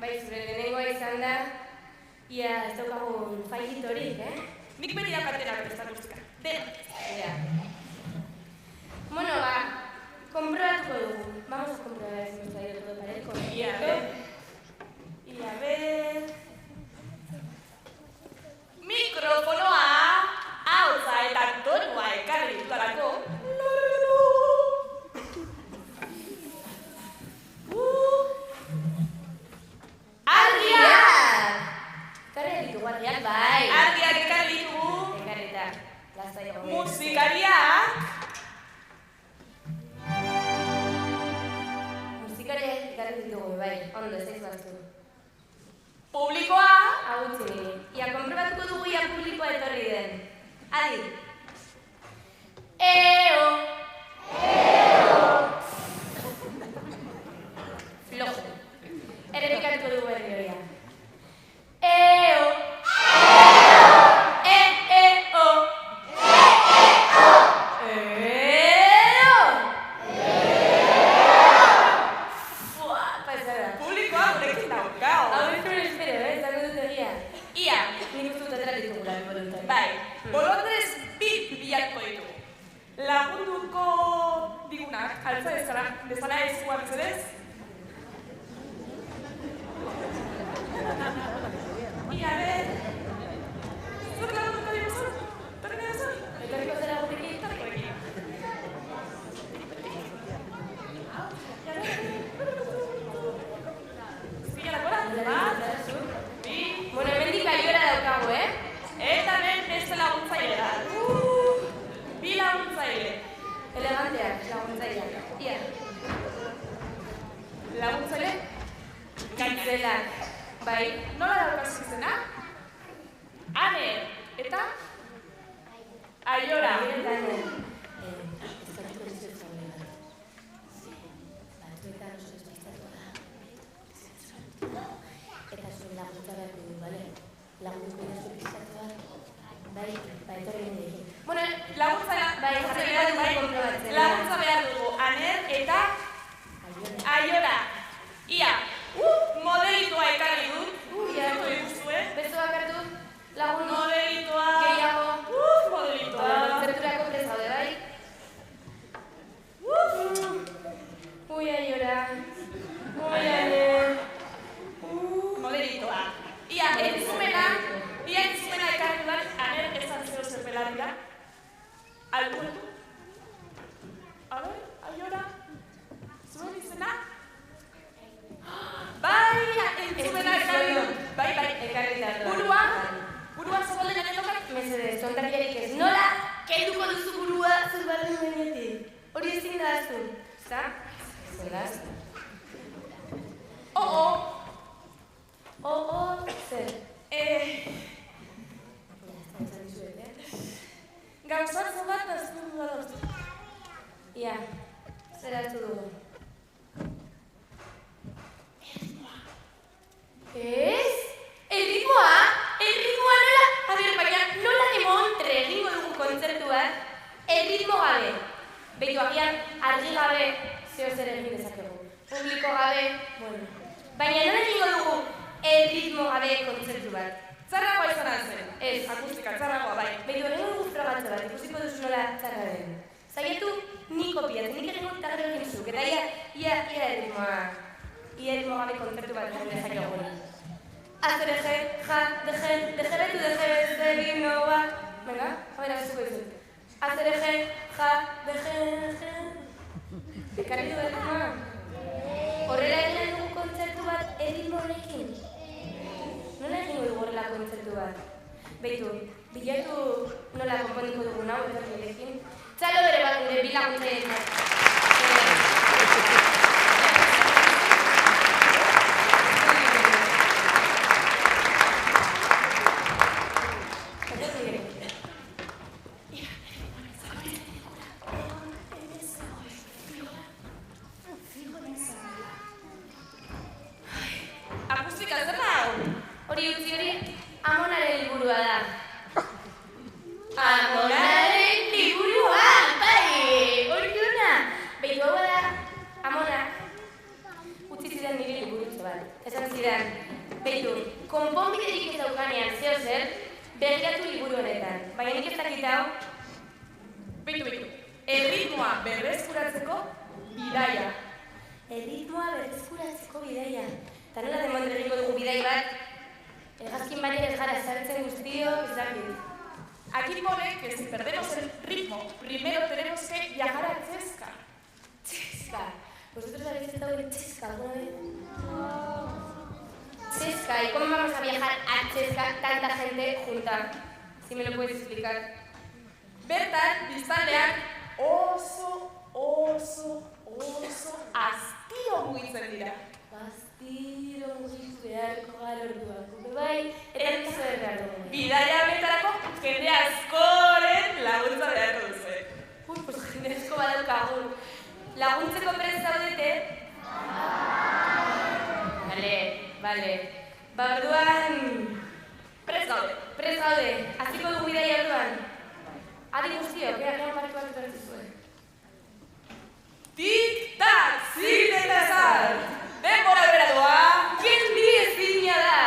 bai zure lehenengoa izan da, ia ez daukagun failitorik, Nik beti dakatera prestar musika. Dena. Bueno, comprobatuko dugu. Vamos a comprobar si nos ha ido todo parejo. Y a ver... Mikrofonoa, hautza eta tonua ekarri ditutalako. Argiak! Ekarri ditugu argiak, bai. Argiak ekarri ditugu. Ekarrita, lasai egon. Musikariak. Musikariak ekarri ditugu, bai. Ondo, ez batzu. Publikoa. Agutzi niri. Ia, konprobatuko dugu ia publikoa etorri den. Adi. Eo! Flojo. Errepikatuko dugu berri horia. Eo! E-e-o! Eo! Fua, pasada. Publikoa gurekin daukau. Hau espero, zango dut egia. Ia, nik uste dut atera ditugula, bolontari. Bai, bolondrez biako ditugu. Lagunduko digunak, altza dezala ezua bezalez. Ia, ber... Zuk lagunduko diguzu? Torri nahi duzu? Etorriko zera gurekin? Torriko ekin. Zigarrakora? Bat, bi... Bueno, hemendik aiora daukagu, Eta ben beste laguntzaile da. Bi laguntzaile. Eleganteak, laguntzaileak. Ia. Laguntzaile? Gaitzelak. Bai. Nola daukazu izena? Ane, eta? Aiora. Eta zuen laguntza behar dugu, bale? Laguntza behar dugu pizkatua. Bai, etorri gendekin. Bueno, laguntza behar dugu Aner eta Aiora. Ia, modelitua ekarri dut. Ia, Ikustue. beso bakartu, lagun Modelitua. gehiago. Modelitua. Kontzerturako prest gaude, bai? Ui, Aiora. Ui, Aner. Modelitua. Ia, entzumena ekarri dudan Aner esan zer belarria. Albuertu. A ver, Aiora. Zuen izena? Bai, entzumena ekarri dut. Bai, Ekarri da. burua zabalde garen lokak. Mesedez, tontakiarik ez. Nola, kenduko duzu burua zer barren gainetik. Hori ezin da aztu. Zta? Zelaz? Zer? Gauzatzo bat aztu bat. Ia, zer hartu dugu? Ez? Erritmoa? Erritmoa nola? A ber, baina nola demontre egingo dugu kontzertu bat? Erritmo gabe. Beitu agian, argi gabe, zeo zer egin dezakegu. Publiko gabe, bueno. Baina nola egingo dugu erritmo gabe kontzertu bat? Txarragoa izan zen. Ez, Akustika, txarragoa, bai. Beitu egingo dugu frogatze bat, ikusiko duzu nola txarra den. Zaiatu, ni kopiatzen, nik egingo eta gero egin zuk, eta ia erritmo gabe kontzertu bat egin dezakegu. Azereje, ja, dejeretu dejebinoa. Venga, a ver, bezuko dizut. Azereje, ja, dejereje. Ekarri du erritmoa? Horrela egin dugu kontzertu bat erritmo honekin? Nola egin dugu horrela kontzertu bat? Beitu, bilatu nola konponduko dugun hau etorkilekin. Txalo bere bat gure bilaguntzen. Akustika zer da hau? Hori utzi hori, Amonaren liburua da. Amonaren liburua, bai! Hori ona! Beitu hau da, Amona Beitu, konponbiderik ez daukanean zeo zer, begiratu liburu honetan. Baina nik ez dakit hau. Beitu. Erritmoa berreskuratzeko bidaia. Erritmoa berreskuratzeko bidaia. Eta nola demontre egiko dugu bidai bat, hegazkin baina ez gara zartzen guztiok, ez dakit. Aquí pone que si perdemos el ritmo, primero tenemos que viajar a Chesca. Chesca. ¿Vosotros habéis estado en Chesca alguna vez? Chesca. ¿Y cómo vamos a viajar a Chesca tanta gente junta? Si me lo puedes explicar. Bertan, biztanleak oso astiro mugitzen dira. Astiro mugitu beharko gara orduan. Bai, eta nizu behar dugu. Bidaia honetarako jende askoren laguntza beharko duzue. Pues jende asko badaukagun. Laguntzeko prest zaudete? Bale. Ba, orduan... Prest gaude. Hasiko dugu bidaia orduan. Adi guztiok, agian marko bat bertzizue. Tik-tak, zin eta zart! Denbora bera doa! Geldi ezina da!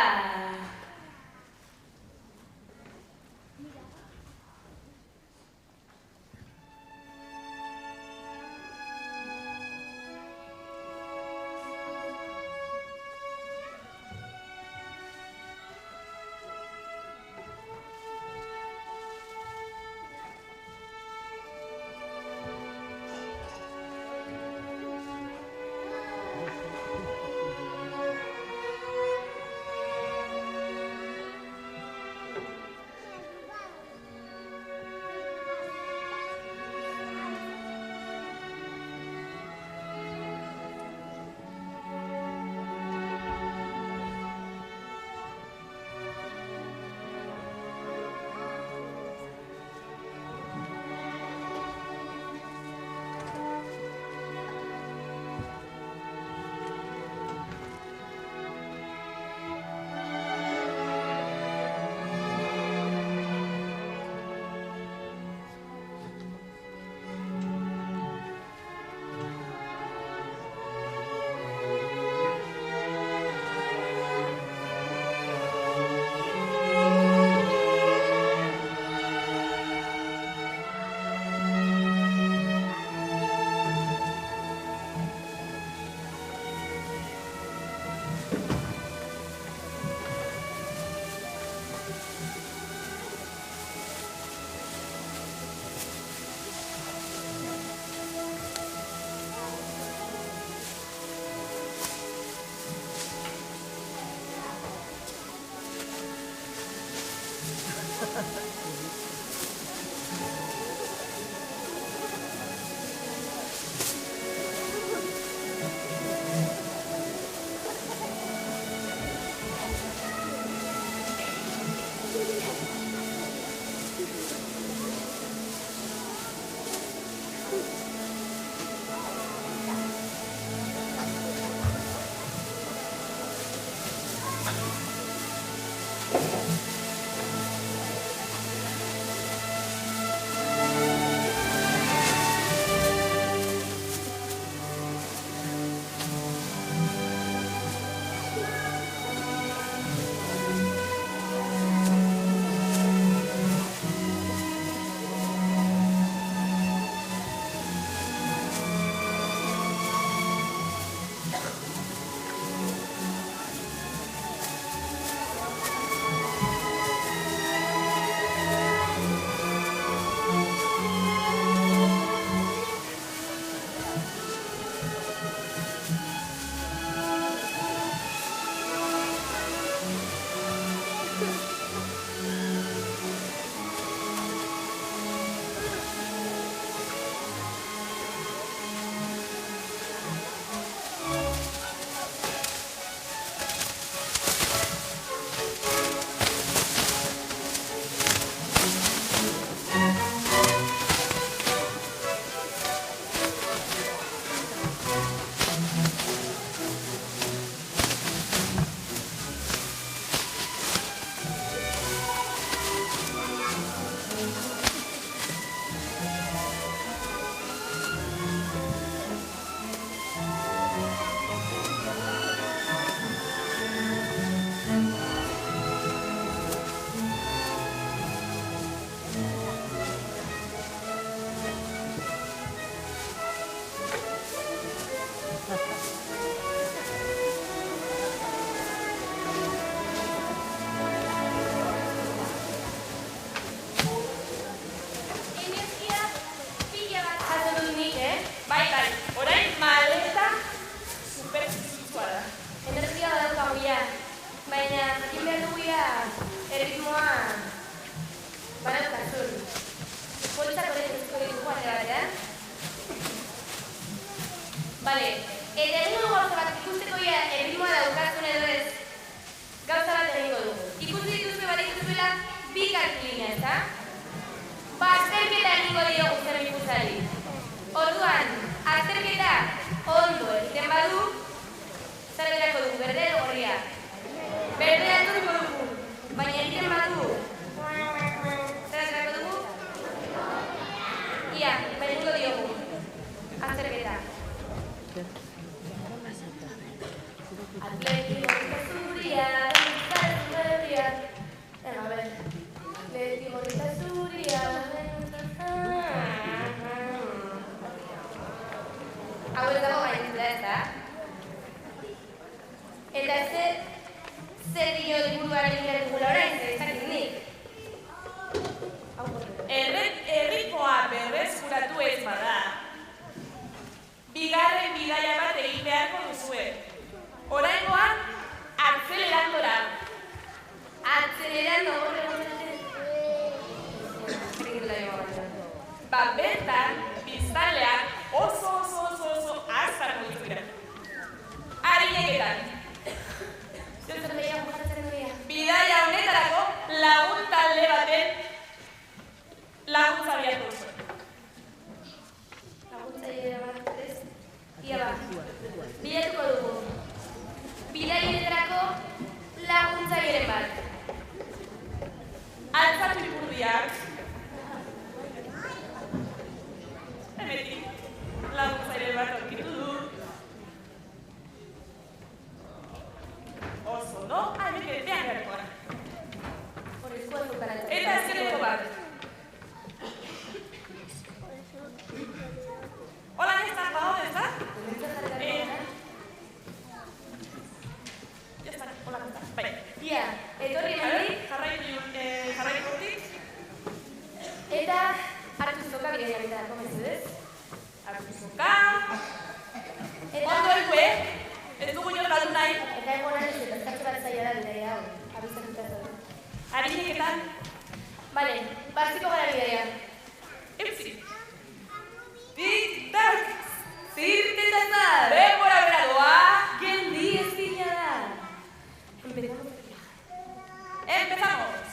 jakin behar dugu ia erritmoa banaukazun. Poltsak horretu ditugu alde batean. Bale, eta egingo dugu gauza bat ikusteko ia erritmoa daukazun edo ez, gauza bat egingo dugu. Ikusi dituzue bat ikuzuela bi kartulina, ezta? Azterketa egingo diogu zerbitzari. Orduan, azterketa ondo egiten badu, zer aterako dugu, berde edo gorria? Berdea etorriko dugu, baina egiten badu, zer aterako dugu? Ia, egingo diogu, azterketa. Atleti gorrita zuria, dantzaren berria. A ver, atleti gorrita zuria, hau ez dago gainitza, ez da? Eta zer dio liburuaren ingerdugula orain, zer ezakit nik? Erritmoa berreskuratu ez bada. Bigarren bidaia bat egin beharko duzue. Oraingoan, akzelerandola. Akzelerando, horre bertan, biztanleak oso azkar mugitu dira. Arineketan. Bidaia honetarako lagun talde baten laguntza biatu zuen. Laguntzaile bat, ez? Ia ba, bilatuko dugu. Bidaiaretarako laguntzaile bat. Altzatu ipurdiak. Hemetik, laguntzaile bat aurkitu du. Oso, no? Hemen behan beharkoa. Horrezko azukara. Eta azkeneko bat. Hola, ¿estás para dónde estás? Ya está, hola, ¿cómo estás? Bai. Ia, etorri hemendik. Jarraitu hortik. Eta hartu zoka bidaiaretarako mesedez. Hartu zoka. Ondo elue, ez dugu inor galdu nahi. Eta egonan ez eta eskartu bat zaila da bidaia hau. Abizatuta zauden. Harineketan. Bale, partziko gara bidaia. Eutzi. Tik-tak. Zirtetazar! Denbora bera doa. Geldi ezina da. Empezamos.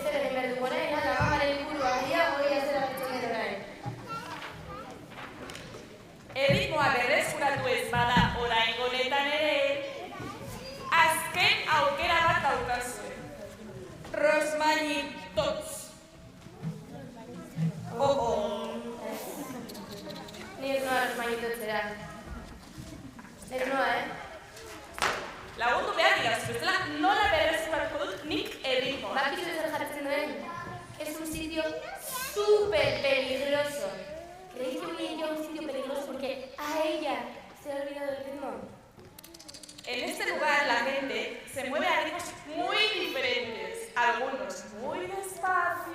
zer egin behar dugu orain, ala, mamaren liburua, gehiago zera pertsonen orain. Erritmoa berreskuratu ez bada orain honetan ere, azken aukera bat daukazue. Rosmani Tots. Ni ez noa Rosmani Totzera. Ez noa, Lagundu behar dira, bestela nola berreskuratuko dut nik erritmoa. Bakizu zer jartzen duen? Es un sitio súper peligroso. ¿Creéis que voy a ir a un sitio peligroso porque a ella se ha olvidado el ritmo? En este lugar la gente se mueve a ritmos muy diferentes, algunos muy despacio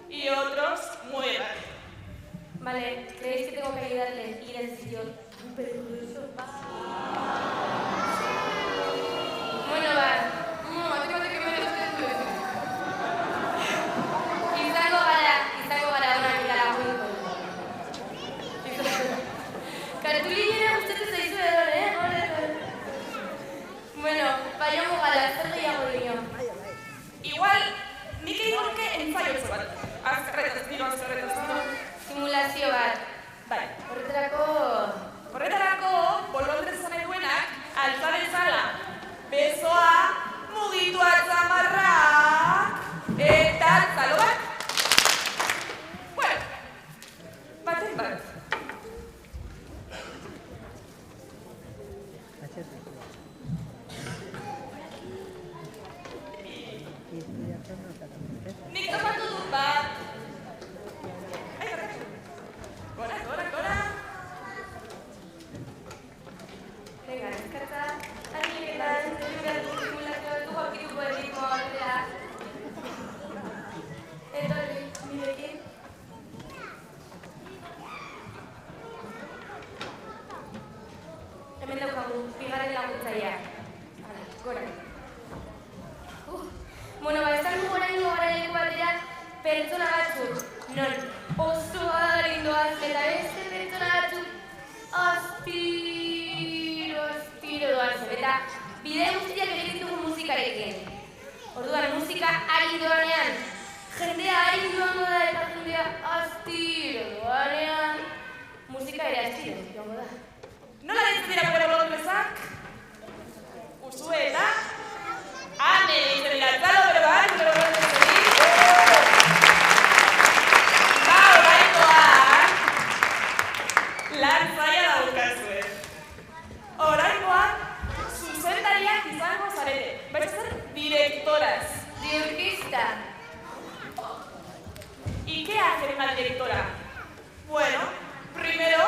y otros muy rápido. Vale, ¿creéis que tengo que ayudarle a ir a ese sitio tan peligroso? Bueno, va. Batik que me gusten du. Izango gara onak eta lagunduko. Kartulinera gustatzen zaizu edo, Bueno, joango gara, zer gehiago dio. Igual, nik egin nuke ensaiotxo bat. Azkarretaz dino. Simulazio bat. Bai. Horretarako, bolondrez nahi duenak, altza dezala. Besoa, mugitu atzamarrak, eta zalo bat. Bueno, baten bat. Nik topatu dut bat. Gora. Venga, deskarta. Argiketan, simulazio du aurkituko erritmo batera. Etorri, nirekin. Hemen daukagu, bigarren laguntzailea. Gora. Bueno, esan dugu oraingo garaileku batera pertsona batzuk. Non, oso arindoaz eta beste pertsona batzuk astiro doaz. Eta bide guztiak egin dugu musikarekin. Orduan, musika ari doanean, jendea ari doango da eta jendea astiro doanean, musika ere astiro doango da. Nola ditzera gure bolondrezak? Usue eta? Ane, izan iratzalo bere bat, gure bolondrezari. Ba, oraingoan, lan zaila daukazue. Oraingoan, zuzendariak izango zarete. Baina directoras. De orquesta. ¿Y qué hace una directora? Bueno, primero,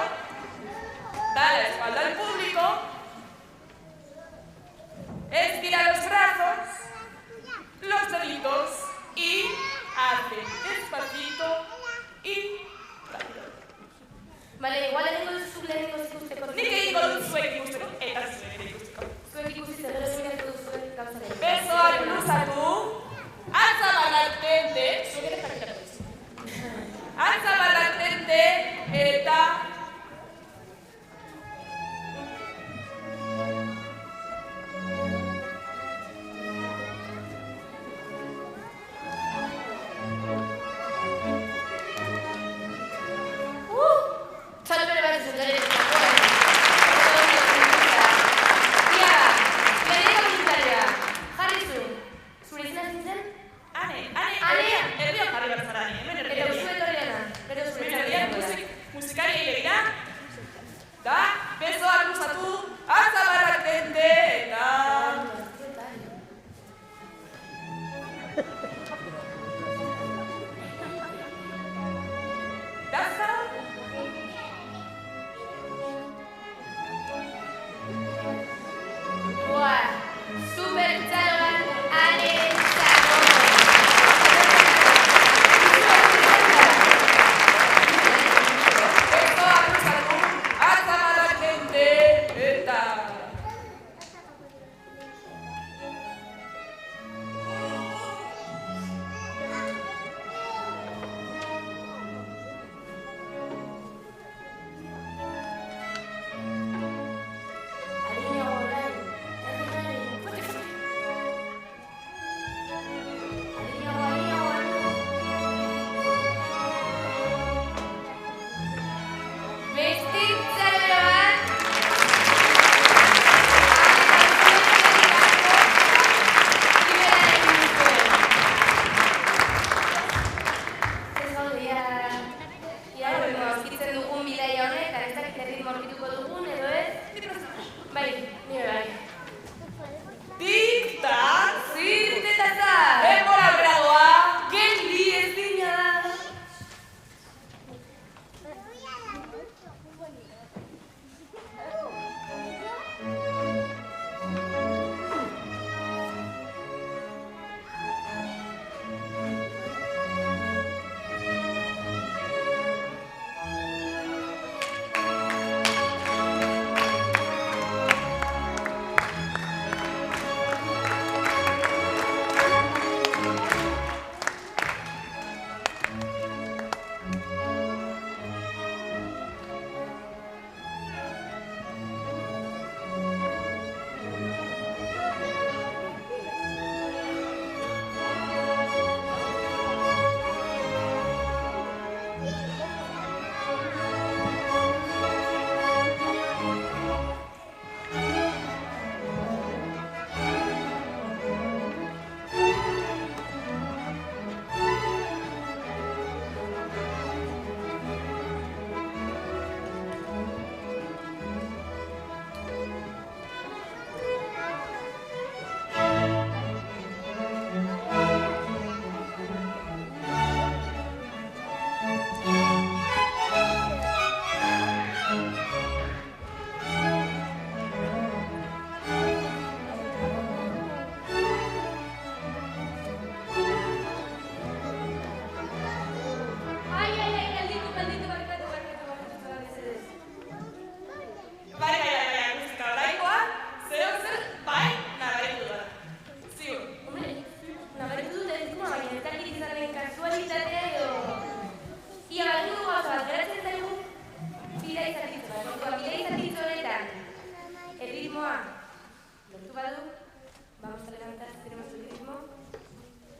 da la espalda al público, estira los brazos, los deditos y hace despacito y rápido. Vale, igual egingo duzu lehenengo zikusteko. Nik egingo dut zuek ikusteko eta zuek ikusteko. Zuek ikusi zer gero zuek duzuen gauzaren. Besoak luzatu, atzamarrak tente, zuek ere jakitako duzu. Atzamarrak tente eta Salve bat zuzendaren jarri zu. Zure izena zintzen? Ane, Ane? erdiok jarri bat zara, hemen Eta erdiok. usu etorriana. Gero zure izena. Musikari begira. Da, besoak luzatu, atzamarrak tente eta... Dazka? Buah, super txaloan arentzako. Besoak luzatu, atzamarrak tente eta...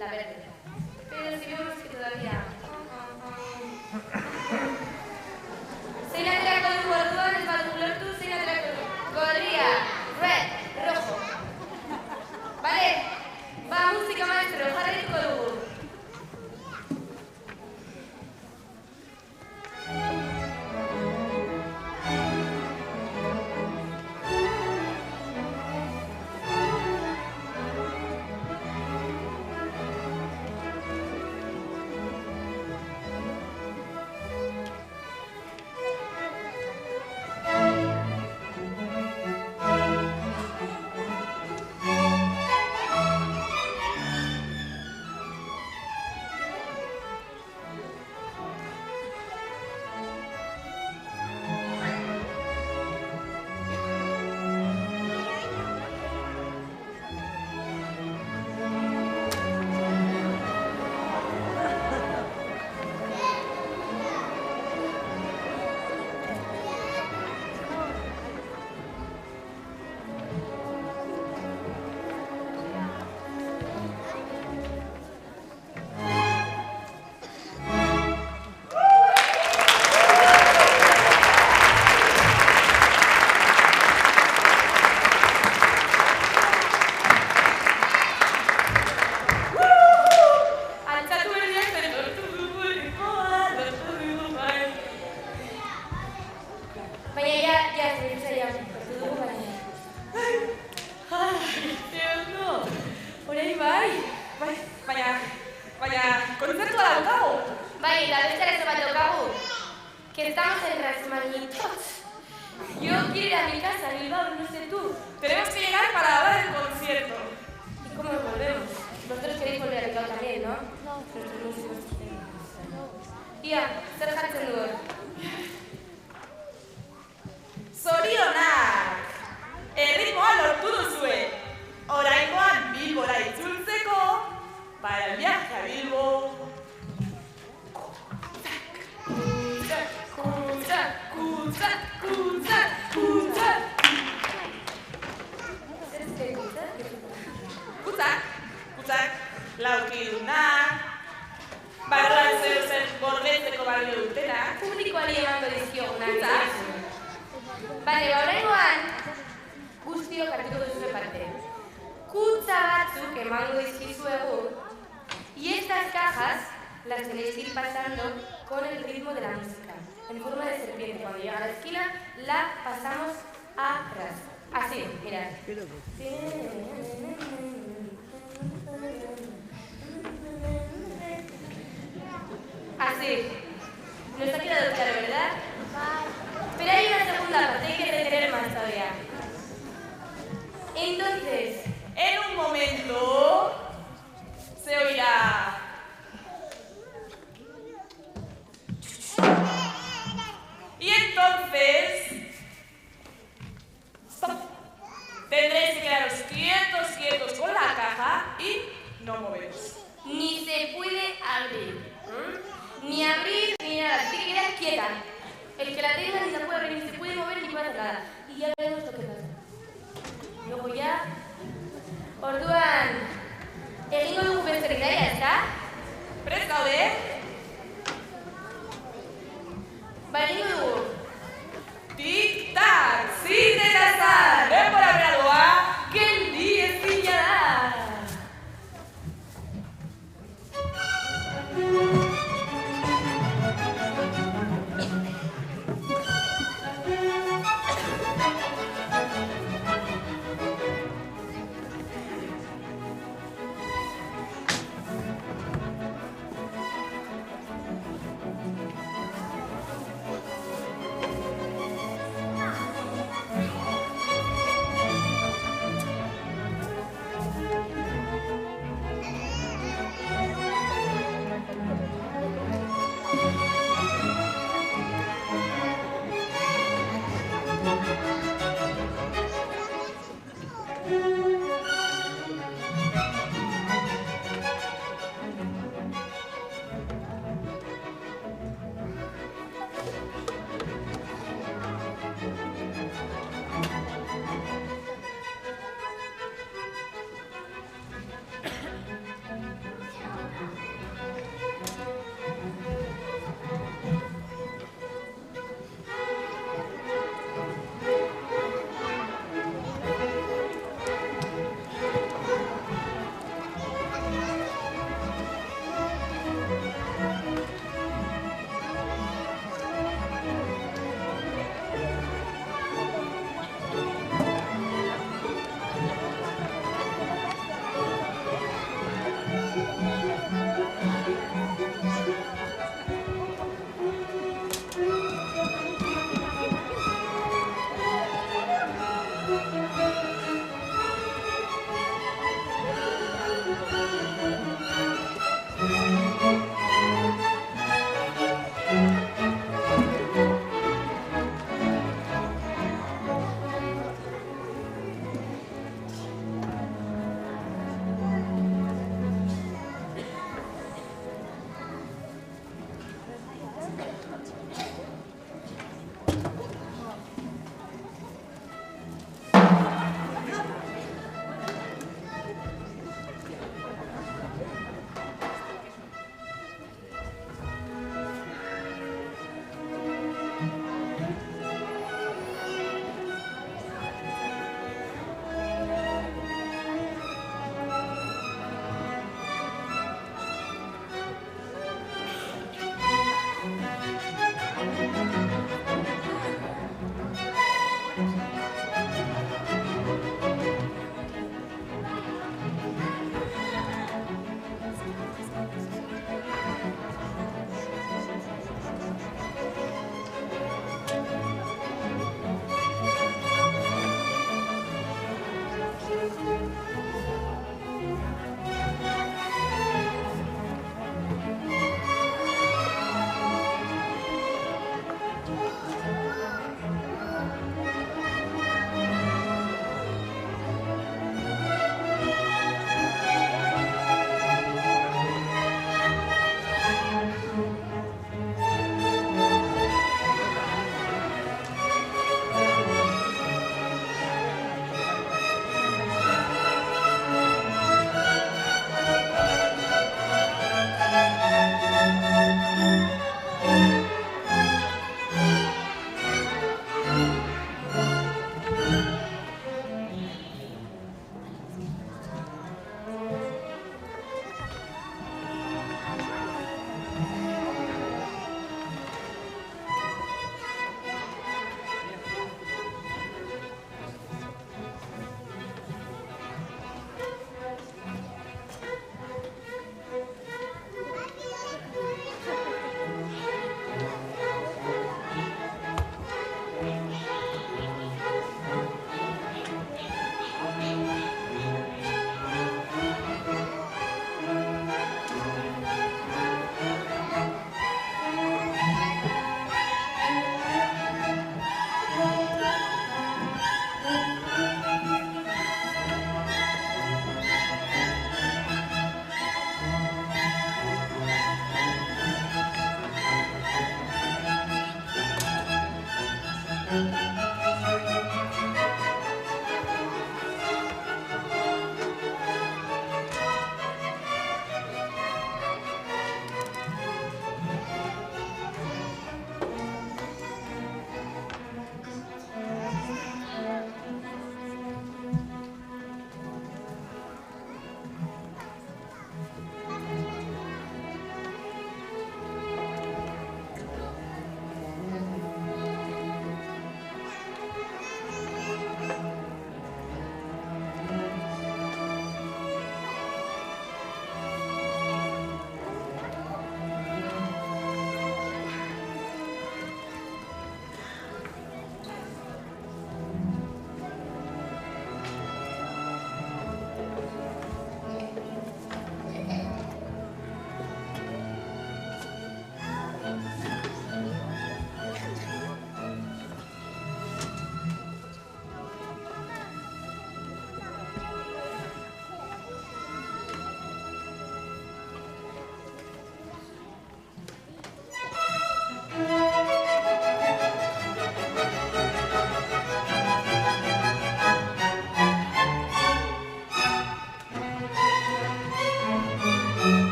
la verde. Pero si vemos que todavía... Zein aterako dugu orduan, ez badugu lortu, zein aterako dugu. Gorria, red, rojo. Vale? Ba, musika maestro, jarraituko dugu.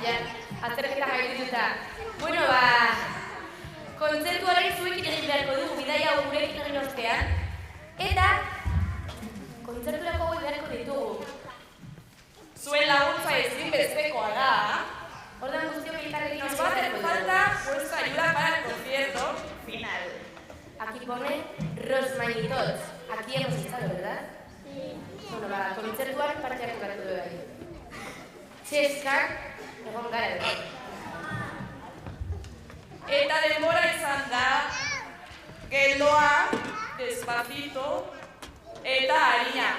Ja, azterketa gaitituta. Bueno, kontzertu hori zuekin egin beharko dugu, bidaia gurekin egin ostean. Eta, kontzerturako goi beharko ditugu. Zuen laguntza ezinbestekoa da. Ordan guztiok elkarrekin Nos va a hacer falta vuestra ayuda para el concierto final. Aquí pone Rosmainitot. Aquí hemos estado, ¿verdad? Sí. Bueno, kontzertuan parte hartu beharko dugu bai. Txeskak, egon gara dugu. Eta denbora izan da, geldoa, despacito, eta harina.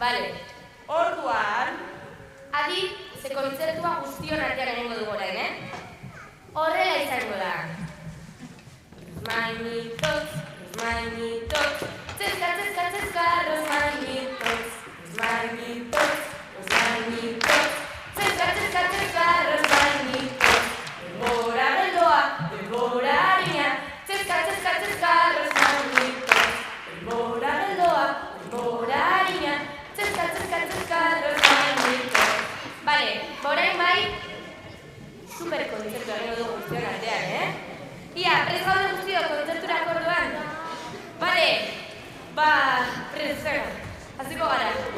Vale. Orduan, adi, ze kontzertua guztion artean egingo dugu orain, Horrela izango da. Rosmainitot, Rosmainitot, txeska, txeska, txeska, Rosmainitot, Rosmainitot, Rosmainitot, txeska, txeska, txeska, Rosmainitot, denbora geldoa, denbora harina, txeska, txeska, txeska, Rosmainitot, denbora geldoa, denbora harina, txeska, txeska, txeska, Rosmainitot. Vale, orain bai, superkontzertua egingo dugu guztion artean, Ia, prest gaude guztio kontzerturako orduan? Vale, prest gara, hasiko gara.